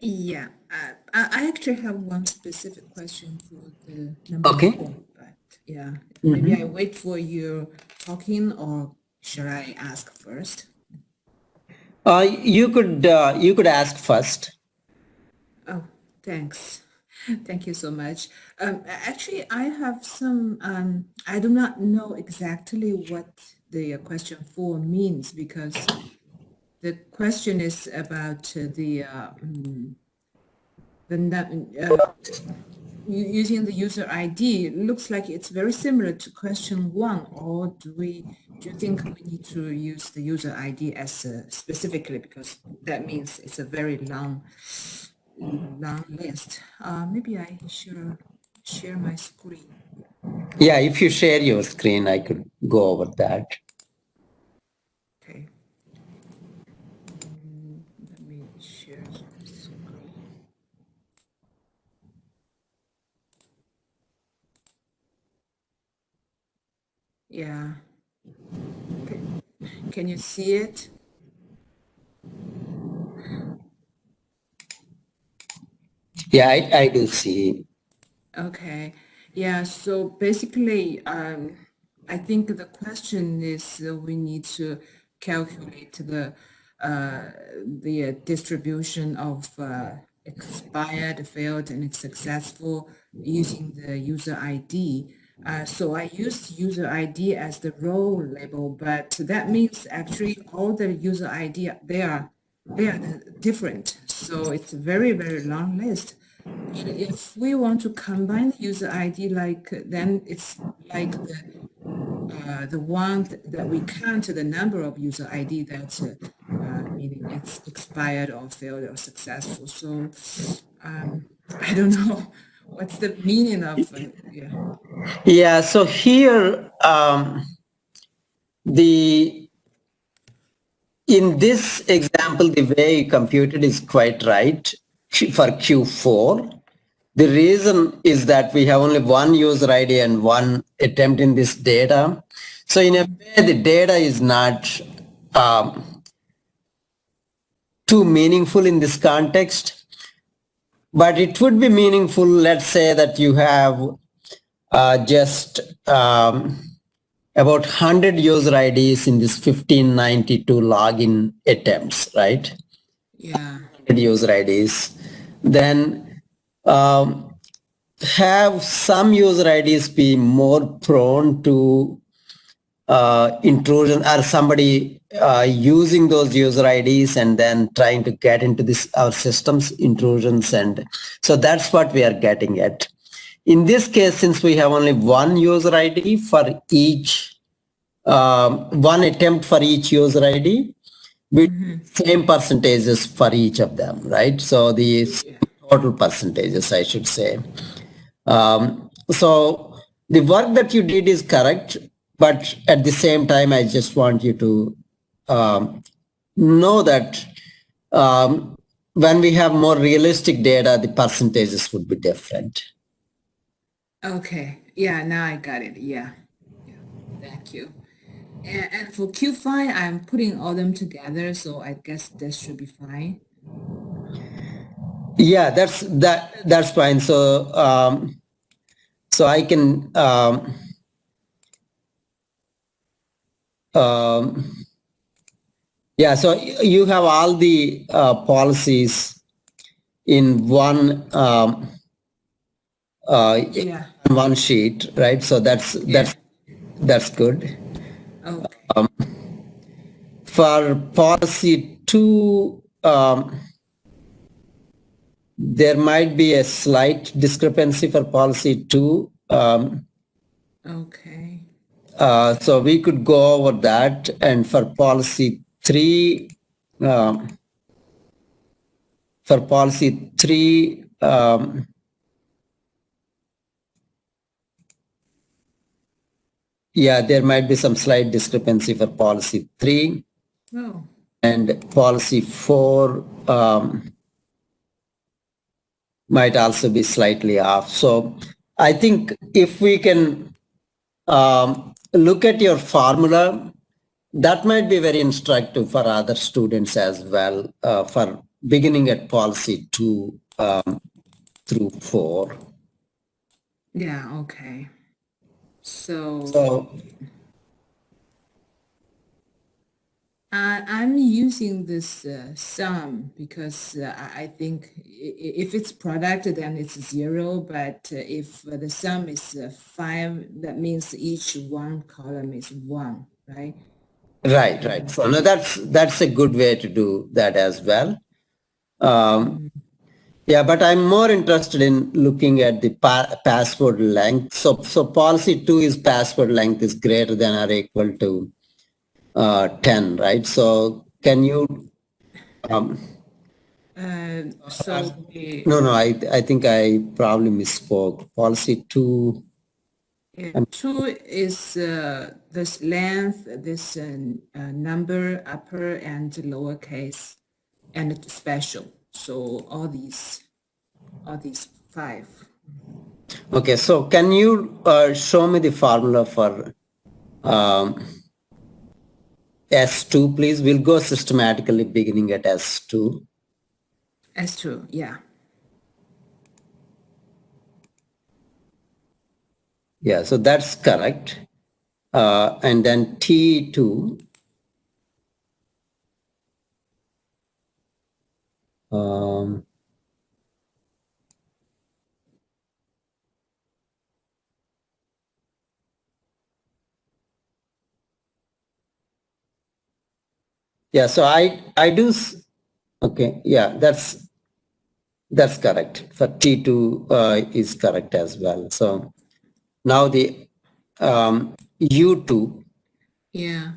Yeah, I actually have one specific question for the number Okay. 4, but yeah, maybe I wait for you talking, or should I ask first? You could ask first. Oh, thanks. Thank you so much. Actually, I have some, I do not know exactly what the question 4 means, because the question is about using the user ID. It looks like it's very similar to question 1, or do you think we need to use the user ID as specifically, because that means it's a very long list. Maybe I should share my screen. Yeah, if you share your screen, I could go over that. Okay. Let me share my screen. Yeah. Can you see it? Yeah, I do see. Okay. Yeah, so basically, I think the question is we need to calculate the distribution of expired, failed, and successful using the user ID. So I used user ID as the role label, but that means actually all the user ID, they are different. So it's a very, very long list. And if we want to combine the user ID, then it's like the one that we count the number of user ID that's meaning it's expired or failed or successful. So I don't know what's the meaning of yeah. Yeah, so here the in this example, the way you computed is quite right for Q4. The reason is that we have only one user ID and one attempt in this data. So in a way, the data is not too meaningful in this context, but it would be meaningful. Let's say that you have just about 100 user IDs in this 1592 login attempts, right? Yeah. User IDs. Then have some user IDs be more prone to intrusion, or somebody using those user IDs and then trying to get into this our systems intrusions, and so that's what we are getting at. In this case, since we have only one user ID for each, one attempt for each user ID, with same percentages for each of them, right? So the total percentages, I should say. So the work that you did is correct, but at the same time, I just want you to know that when we have more realistic data, the percentages would be different. Okay. Yeah, now I got it. Yeah. Yeah. Thank you. And for Q5, I'm putting all them together, so I guess this should be fine. Yeah, that's fine. So I can yeah. So you have all the policies in one Yeah. one sheet, right? So that's good. Okay. For policy 2, there might be a slight discrepancy for policy 2. Okay. So we could go over that. And for policy 3, yeah, there might be some slight discrepancy for policy 3. Oh. And policy 4 might also be slightly off. So I think if we can look at your formula, that might be very instructive for other students as well, for beginning at policy 2 through 4. Yeah, okay. So I'm using this sum because I think if it's product, then it's 0. But if the sum is 5, that means each one column is 1, right? Right. So no, that's a good way to do that as well. Yeah, but I'm more interested in looking at the password length. So policy 2 is password length is greater than or equal to 10, right? So can you? So No. I think I probably misspoke. Policy 2. 2 is this length, this number, upper and lowercase, and it's special. So all these 5. Okay, so can you show me the formula for S2, please? We'll go systematically beginning at S2. S2, yeah. Yeah, so that's correct. And then T2. Yeah, so I do, okay, yeah, that's correct. For T2 is correct as well. So now the U2. Yeah.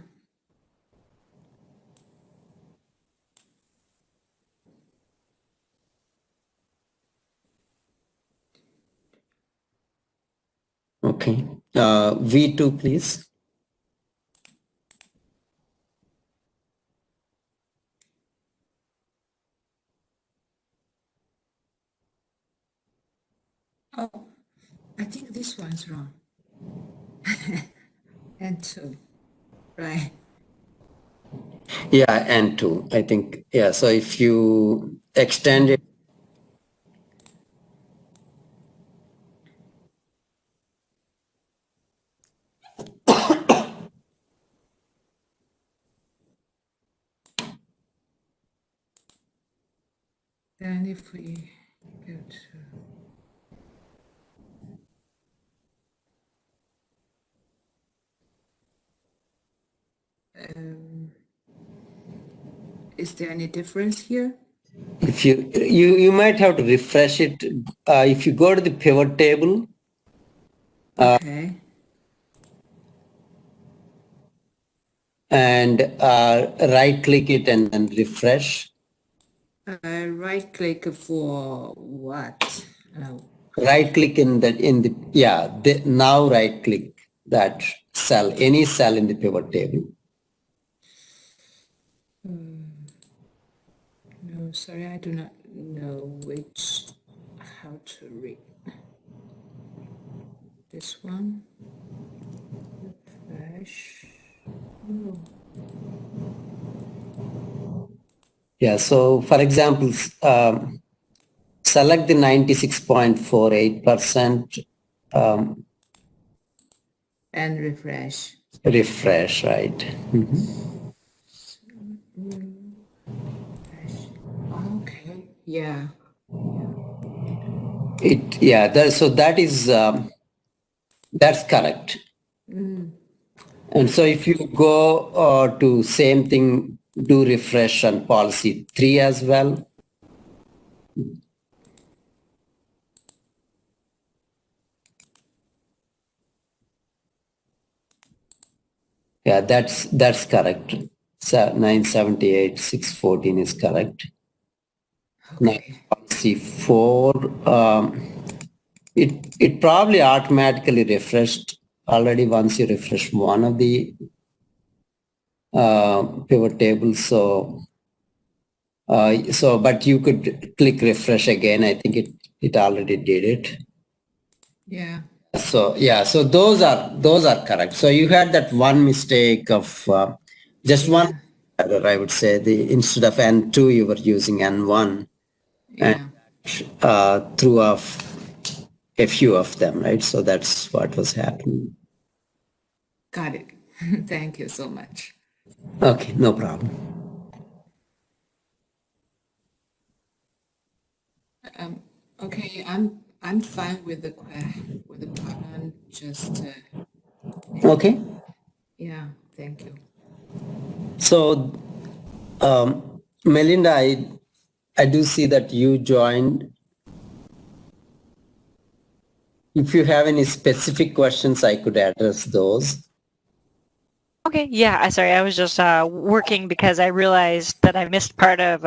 Okay, V2, please. Oh, I think this one's wrong. And 2, right? Yeah, and 2, I think. Yeah, so if you extend it, Then if we go to is there any difference here? if you might have to refresh it. If you go to the pivot table, Okay. and right click it and then refresh. Right click for what? Right click in the yeah, now right click that cell, any cell in the pivot table. No, sorry, I do not know how to read. This one. Refresh. Oh. Yeah, so for example, select the 96.48%, And refresh. refresh, right? Okay. Yeah. So that is that's correct. And so if you go to same thing, do refresh on policy 3 as well. Yeah, that's correct. So 978, 614 is correct. Now Okay. policy 4, it probably automatically refreshed already once you refresh one of the pivot tables. So but you could click refresh again. I think it already did it. Yeah. So yeah, so those are correct. So you had that one mistake of just one Yeah. error, I would say. Instead of N2, you were using N1 Yeah, and threw off a few of them, right? So that's what was happening. got it. Thank you so much. Okay, no problem. Okay, I'm fine with the pattern. Just Okay. yeah, thank you. So, Melinda, I do see that you joined. If you have any specific questions, I could address those. Okay, yeah, sorry, I was just working because I realized that I missed part of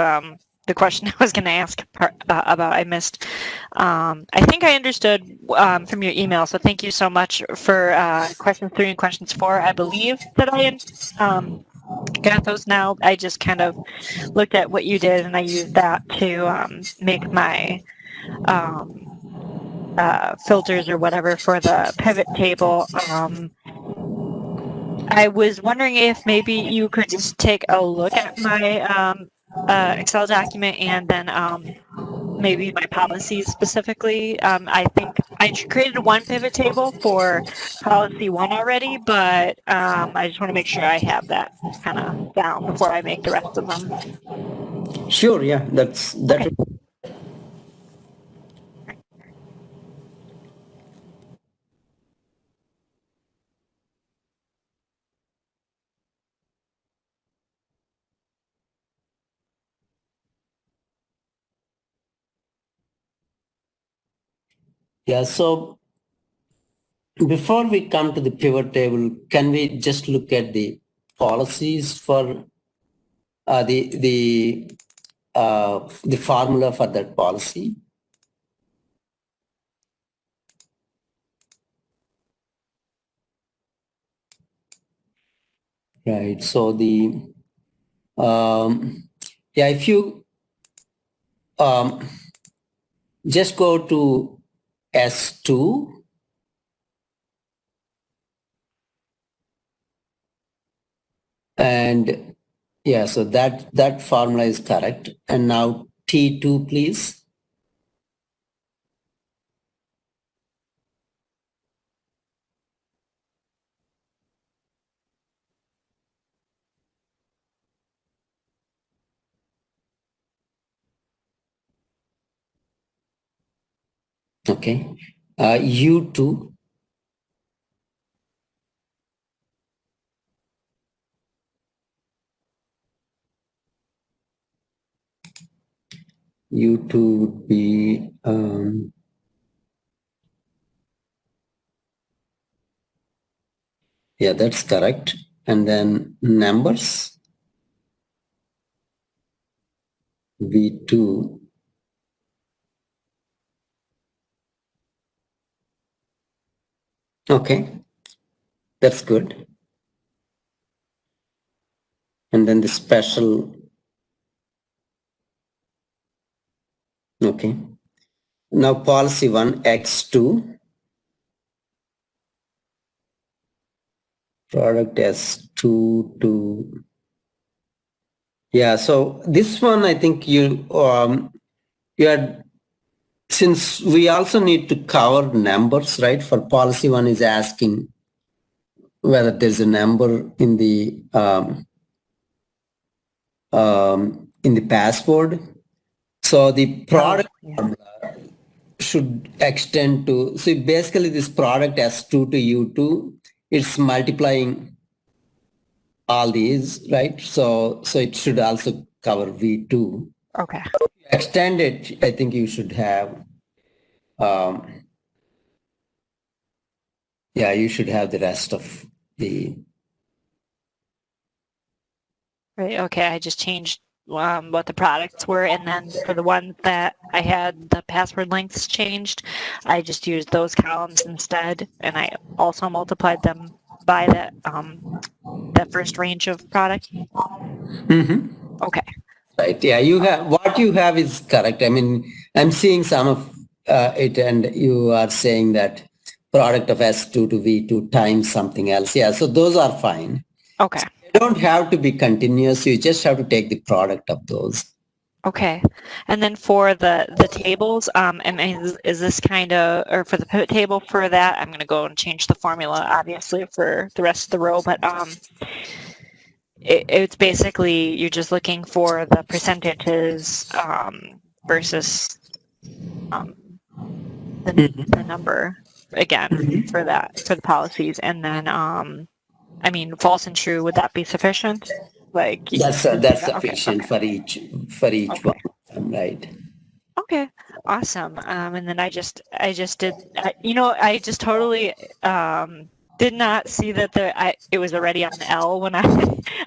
the question I was going to ask about. I missed. I think I understood from your email, so thank you so much for questions 3 and questions 4. I believe that I got those now. I just kind of looked at what you did, and I used that to make my filters or whatever for the pivot table. I was wondering if maybe you could just take a look at my Excel document and then maybe my policies specifically. I think I created one pivot table for policy 1 already, but I just want to make sure I have that kind of down before I make the rest of them. Sure, yeah, that. Okay. Yeah, so before we come to the pivot table, can we just look at the policies for the formula for that policy? Right. So yeah, if you um, just go to S2 and yeah, so that formula is correct. And now T2, please. Okay. U2. U2 would be yeah, that's correct. And then numbers, V2. Okay, that's good. And then the special, okay. Now policy 1, X2, product S2 to, yeah, so this one I think you had, since we also need to cover numbers, right? For policy 1 is asking whether there's a number in the password. So the product should extend to, so basically this product S2 to U2, it's multiplying all these, right? So it should also cover V2. Okay. Extend it, I think you should have, yeah, you should have the rest of the, Right. Okay. I just changed what the products were, and then for the ones that I had the password lengths changed, I just used those columns instead, and I also multiplied them by that first range of product. Okay. right? Yeah, you have, what you have is correct. I mean, I'm seeing some of it and you are saying that product of S2 to V2 times something else. Yeah, so those are fine. Okay. They don't have to be continuous. You just have to take the product of those. Okay. And then for the tables, is this kind of, or for the pivot table for that, I'm going to go and change the formula, obviously, for the rest of the row, but it's basically, you're just looking for the percentages versus the number, again, for the policies. And then, I mean, false and true, would that be sufficient? Like That's okay, sufficient okay. for each Okay. one, right? Okay, awesome. And then I just did, I just totally did not see that it was already on L when I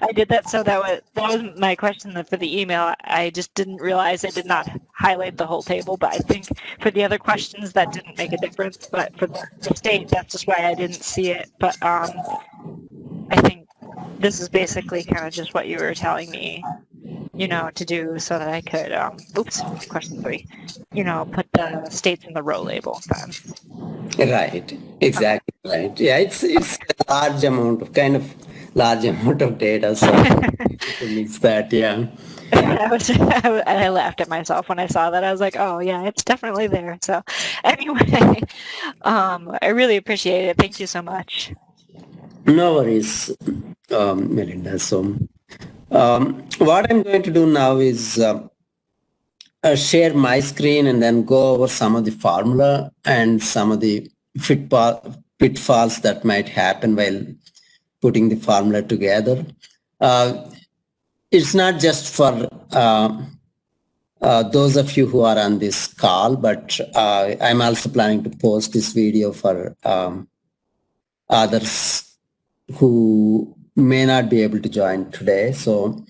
I did that. So that was my question for the email. I just didn't realize I did not highlight the whole table, but I think for the other questions that didn't make a difference. But for the state, that's just why I didn't see it. But I think this is basically kind of just what you were telling me, to do so that I could, question 3, put the states in the row label then. Right, exactly right. Yeah, it's a large amount of data, so it's that, yeah. I laughed at myself when I saw that. I was like, oh yeah, it's definitely there. So anyway, I really appreciate it. Thank you so much. No worries, Melinda. So what I'm going to do now is share my screen and then go over some of the formula and some of the pitfalls that might happen while putting the formula together. It's not just for those of you who are on this call, but I'm also planning to post this video for others who may not be able to join today. So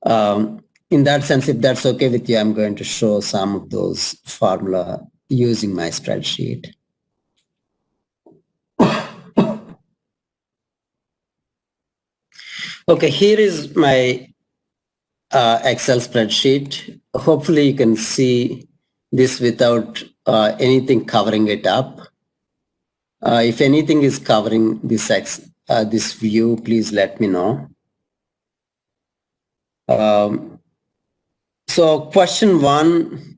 in that sense, if that's okay with you, I'm going to show some of those formula using my spreadsheet. Okay, here is my Excel spreadsheet. Hopefully you can see this without anything covering it up. If anything is covering this view, please let me know. So question one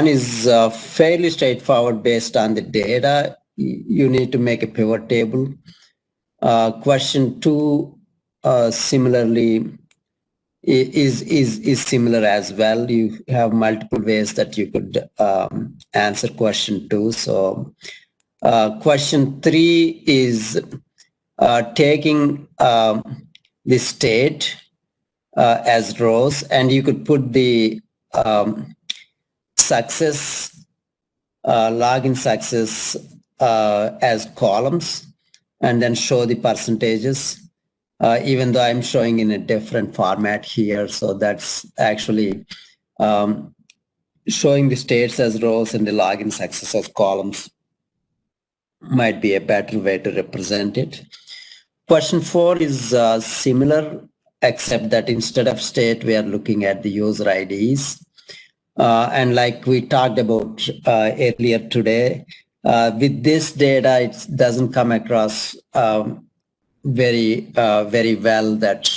is fairly straightforward based on the data. You need to make a pivot table. Question 2 similarly is similar as well. You have multiple ways that you could answer question 2. So question 3 is taking the state as rows, and you could put the success, login success as columns, and then show the percentages, even though I'm showing in a different format here. So that's actually showing the states as rows and the login success as columns might be a better way to represent it. Question 4 is similar, except that instead of state, we are looking at the user IDs. And like we talked about earlier today, with this data, it doesn't come across very well that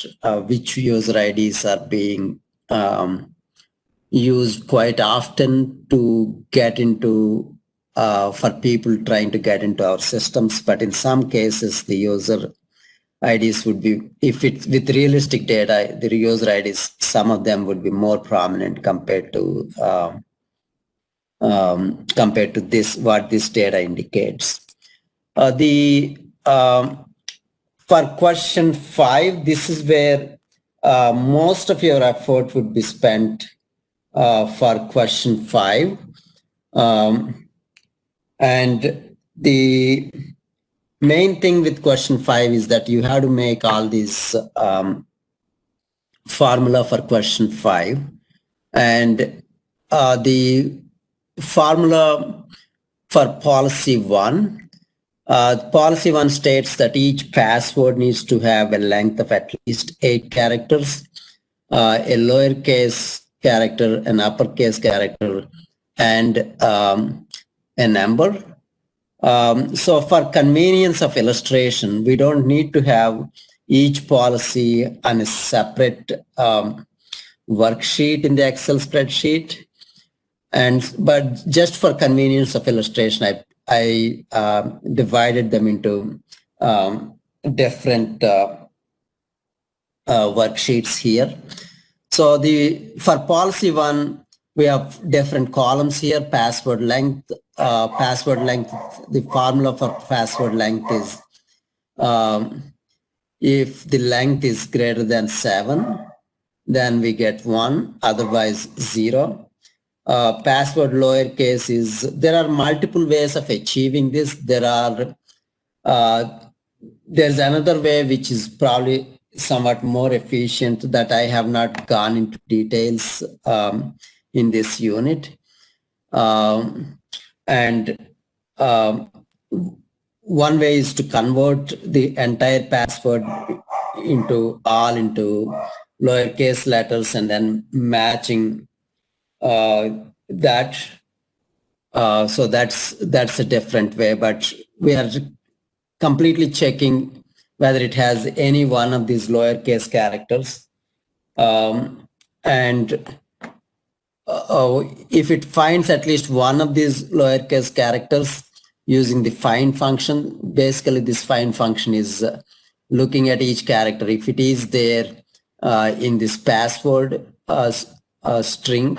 which user IDs are being used quite often to get into, for people trying to get into our systems. But in some cases, the user IDs would be, if it's with realistic data, the user IDs, some of them would be more prominent compared to this, what this data indicates. For question 5, this is where most of your effort would be spent for question 5. And the main thing with question 5 is that you have to make all these formula for question 5. And the formula for policy 1, policy 1 states that each password needs to have a length of at least 8 characters, a lowercase character, an uppercase character, and a number. So for convenience of illustration, we don't need to have each policy on a separate worksheet in the Excel spreadsheet. But just for convenience of illustration, I divided them into different worksheets here. So for policy 1, we have different columns here. Password length. The formula for password length is if the length is greater than 7, then we get 1, otherwise 0. Password lowercase is, there are multiple ways of achieving this. There's another way which is probably somewhat more efficient that I have not gone into details in this unit. One way is to convert the entire password into lowercase letters and then matching that. So that's a different way, but we are completely checking whether it has any one of these lowercase characters. If it finds at least one of these lowercase characters using the find function, basically this find function is looking at each character. If it is there in this password string,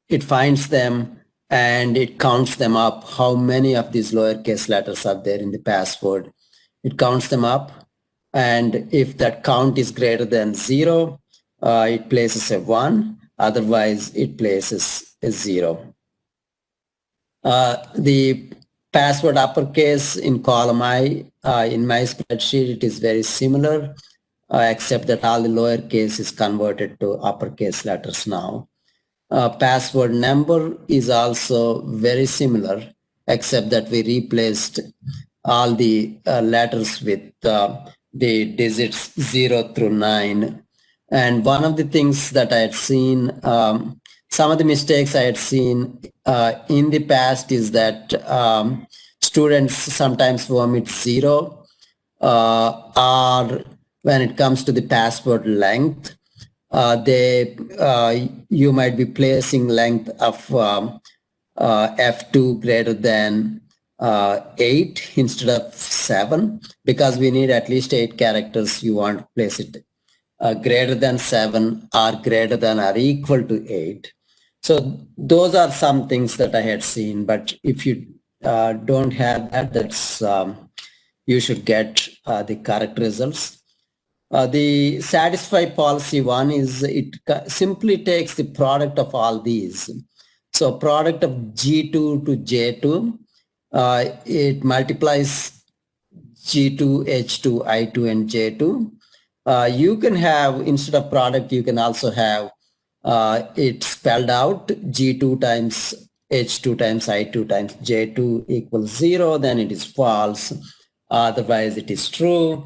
it finds them and it counts them up, how many of these lowercase letters are there in the password. It counts them up, and if that count is greater than 0, it places a 1, otherwise it places a 0. The password uppercase in column I, in my spreadsheet, it is very similar, except that all the lowercase is converted to uppercase letters now. Password number is also very similar, except that we replaced all the letters with the digits 0 through 9. And one of the things that I had seen, some of the mistakes I had seen in the past is that students sometimes omit 0, or when it comes to the password length, you might be placing length of F2 greater than 8 instead of 7, because we need at least 8 characters. You want to place it greater than 7 or greater than or equal to 8. So those are some things that I had seen, but if you don't have that, that's you should get the correct results. The satisfy policy 1 is, it simply takes the product of all these. So product of G2 to J2, it multiplies G2, H2, I2, and J2. You can have, instead of product, you can also have it spelled out, G2 times H2 times I2 times J2 equals 0, then it is false, otherwise it is true.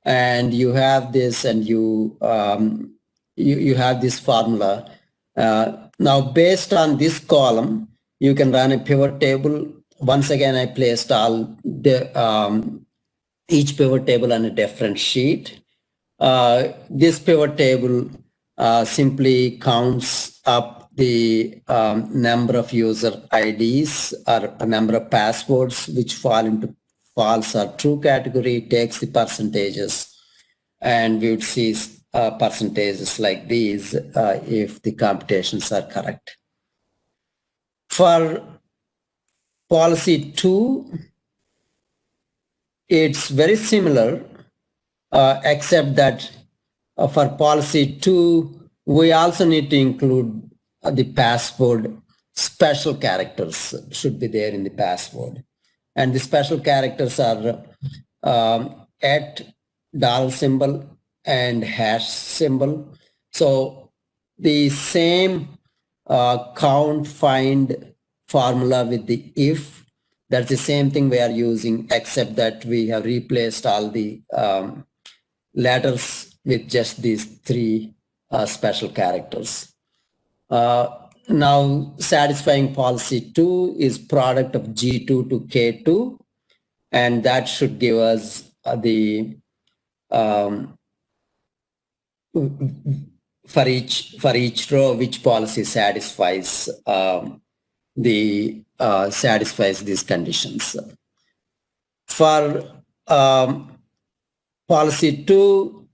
And you have this, and you have this formula. Now, based on this column, you can run a pivot table. Once again, I placed all the each pivot table on a different sheet. This pivot table simply counts up the number of user IDs or a number of passwords which fall into false or true category, takes the percentages, and we would see percentages like these if the computations are correct. For policy 2, it's very similar, except that for policy 2, we also need to include the password special characters should be there in the password. And the special characters are at $symbol and hash symbol. So the same count find formula with the if, that's the same thing we are using, except that we have replaced all the letters with just these 3 special characters. Now, satisfying policy 2 is product of G2 to K2, and that should give us for each row which policy satisfies satisfies these conditions. For policy 2,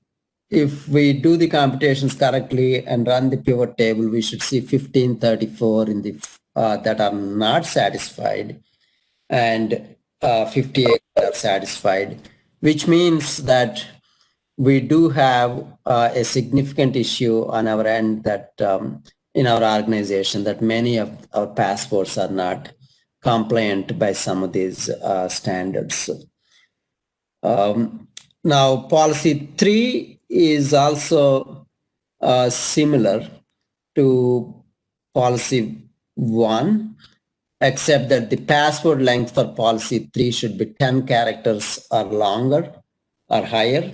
if we do the computations correctly and run the pivot table, we should see 1534 in the that are not satisfied, and 58 are satisfied, which means that we do have a significant issue on our end that in our organization, that many of our passports are not compliant by some of these standards. Now, policy 3 is also similar to policy 1, except that the password length for policy 3 should be 10 characters or longer or higher.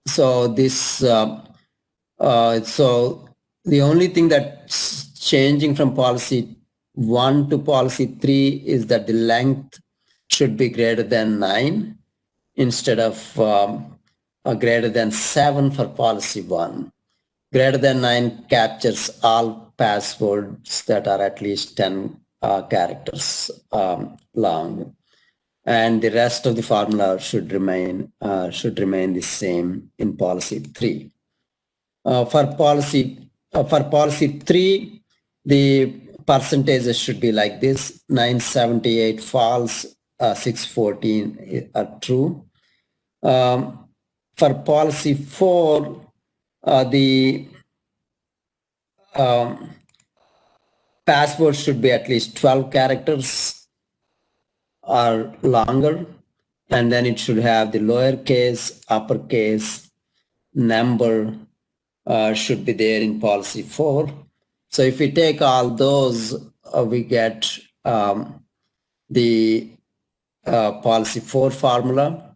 So the only thing that's changing from policy 1 to policy 3 is that the length should be greater than 9 instead of greater than 7 for policy 1. Greater than 9 captures all passwords that are at least 10 characters long, and the rest of the formula should remain the same in policy 3. For policy 3, the percentages should be like this: 978 false, 614 are true. For policy 4, the password should be at least 12 characters or longer, and then it should have the lowercase, uppercase, number should be there in policy 4. So if we take all those, we get the policy 4 formula.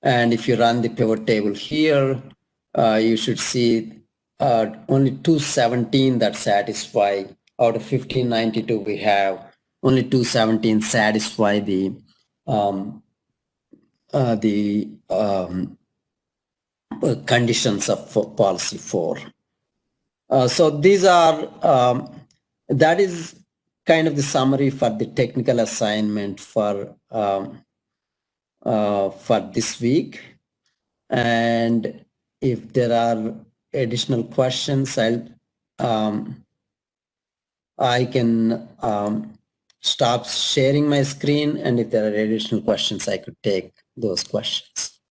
And if you run the pivot table here, you should see only 217 that satisfy. Out of 1592, we have only 217 satisfy the conditions of policy 4. So these are, that is kind of the summary for the technical assignment for this week. And if there are additional questions, I can stop sharing my screen, and if there are additional questions, I could take those questions.